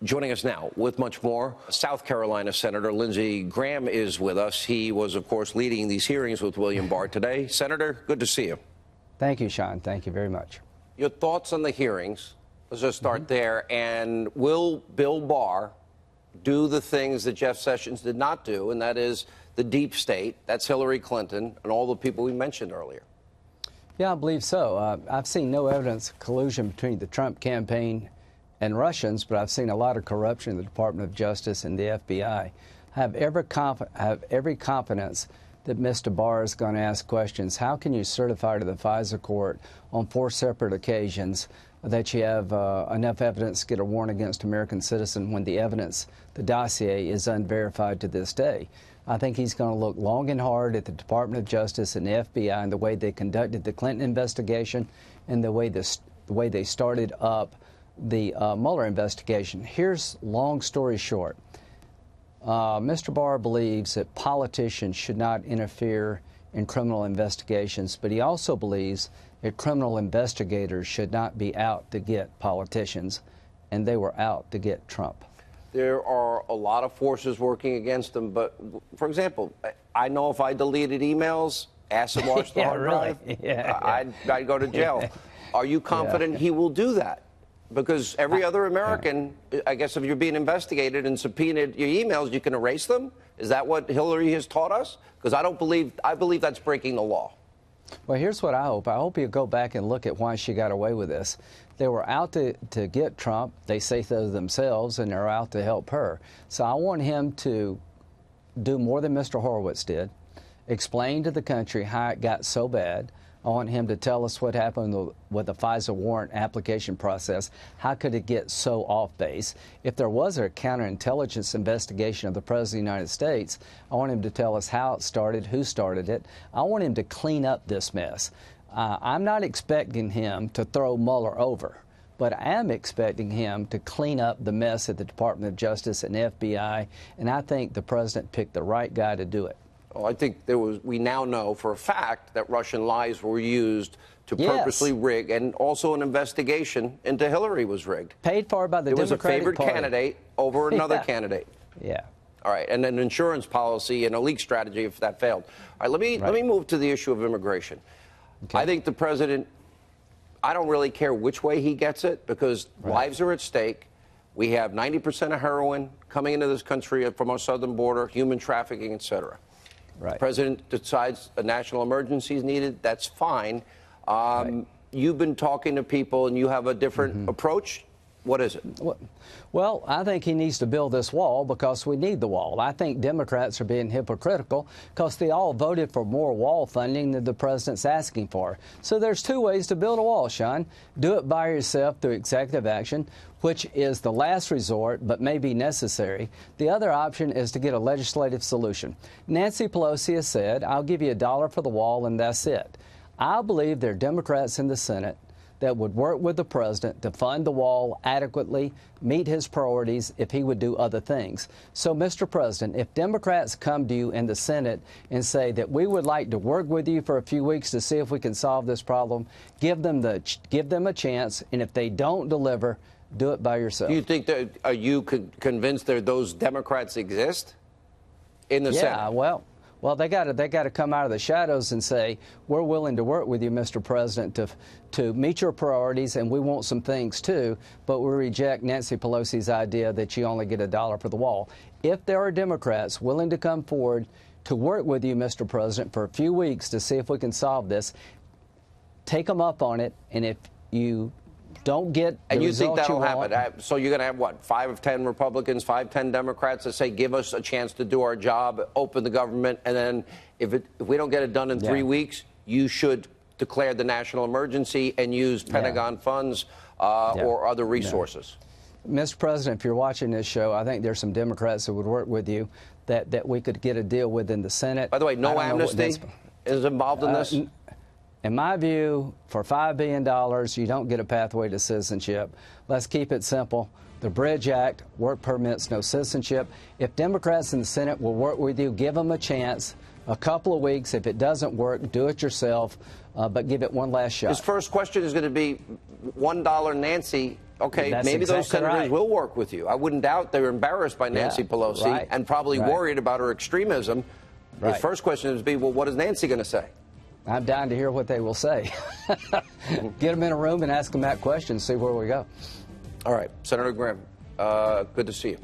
Joining us now with much more, South Carolina Senator Lindsey Graham is with us. He was, of course, leading these hearings with William Barr today. Senator, good to see you. Thank you, Sean. Thank you very much. Your thoughts on the hearings? Let's just start there. And will Bill Barr do the things that Jeff Sessions did not do, and that is the deep state, that's Hillary Clinton, and all the people we mentioned earlier? Yeah, I believe so. I've seen no evidence of collusion between the Trump campaign and Russians, but I've seen a lot of corruption in the Department of Justice and the FBI. I have every confidence that Mr. Barr is going to ask questions. How can you certify to the FISA court on 4 separate occasions that you have enough evidence to get a warrant against an American citizen when the evidence, the dossier, is unverified to this day? I think he's going to look long and hard at the Department of Justice and the FBI and the way they conducted the Clinton investigation and the way they started up the Mueller investigation. Here's long story short. Mr. Barr believes that politicians should not interfere in criminal investigations, but he also believes that criminal investigators should not be out to get politicians, and they were out to get Trump. There are a lot of forces working against them, but, for example, I know if I deleted emails, acid wash the hard drive, I'd go to jail. Are you confident he will do that? Because every other American, I guess if you're being investigated and subpoenaed your emails, you can erase them? Is that what Hillary has taught us? Because I believe that's breaking the law. Well, here's what I hope. I hope you go back and look at why she got away with this. They were out to get Trump. They say so themselves, and they're out to help her. So I want him to do more than Mr. Horowitz did, explain to the country how it got so bad. I want him to tell us what happened with the FISA warrant application process. How could it get so off base? If there was a counterintelligence investigation of the President of the United States, I want him to tell us how it started, who started it. I want him to clean up this mess. I'm not expecting him to throw Mueller over, but I am expecting him to clean up the mess at the Department of Justice and FBI, and I think the President picked the right guy to do it. Well, I think we now know for a fact that Russian lies were used to purposely rig, and also an investigation into Hillary was rigged. Paid for by the Democratic Party. It was a favored candidate over another candidate. Yeah. All right, and an insurance policy and a leak strategy if that failed. All right, let me move to the issue of immigration. Okay. I think the president, I don't really care which way he gets it, because lives are at stake. We have 90% of heroin coming into this country from our southern border, human trafficking, et cetera. The president decides a national emergency is needed. That's fine. You've been talking to people, and you have a different approach. What is it? Well, I think he needs to build this wall because we need the wall. I think Democrats are being hypocritical because they all voted for more wall funding than the president's asking for. So there's 2 ways to build a wall, Sean. Do it by yourself through executive action, which is the last resort but may be necessary. The other option is to get a legislative solution. Nancy Pelosi has said, I'll give you $1 for the wall and that's it. I believe there are Democrats in the Senate that would work with the president to fund the wall adequately, meet his priorities if he would do other things. So, Mr. President, if Democrats come to you in the Senate and say that we would like to work with you for a few weeks to see if we can solve this problem, give them a chance, and if they don't deliver, do it by yourself. Do you think that, are you convinced that those Democrats exist in the Senate? Yeah, well, they got to come out of the shadows and say, we're willing to work with you, Mr. President, to meet your priorities, and we want some things too, but we reject Nancy Pelosi's idea that you only get $1 for the wall. If there are Democrats willing to come forward to work with you, Mr. President, for a few weeks to see if we can solve this, take them up on it, and if you don't get the you think that'll happen? So you're going to have, what, 5 of 10 Republicans, 5, 10 Democrats that say, give us a chance to do our job, open the government, and then if we don't get it done in 3 weeks, you should declare the national emergency and use Pentagon funds or other resources? Mr. President, if you're watching this show, I think there's some Democrats that would work with you that we could get a deal with in the Senate. By the way, no amnesty is involved in this? In my view, for $5 billion, you don't get a pathway to citizenship. Let's keep it simple. The Bridge Act, work permits, no citizenship. If Democrats in the Senate will work with you, give them a chance, a couple of weeks. If it doesn't work, do it yourself, but give it one last shot. His first question is going to be $1 Nancy Okay, That's maybe those exactly senators right. will work with you. I wouldn't doubt they're embarrassed by Nancy Pelosi right, and probably right. worried about her extremism. Right. His first question is, well, what is Nancy going to say? I'm dying to hear what they will say. Get them in a room and ask them that question, see where we go. All right, Senator Graham, good to see you.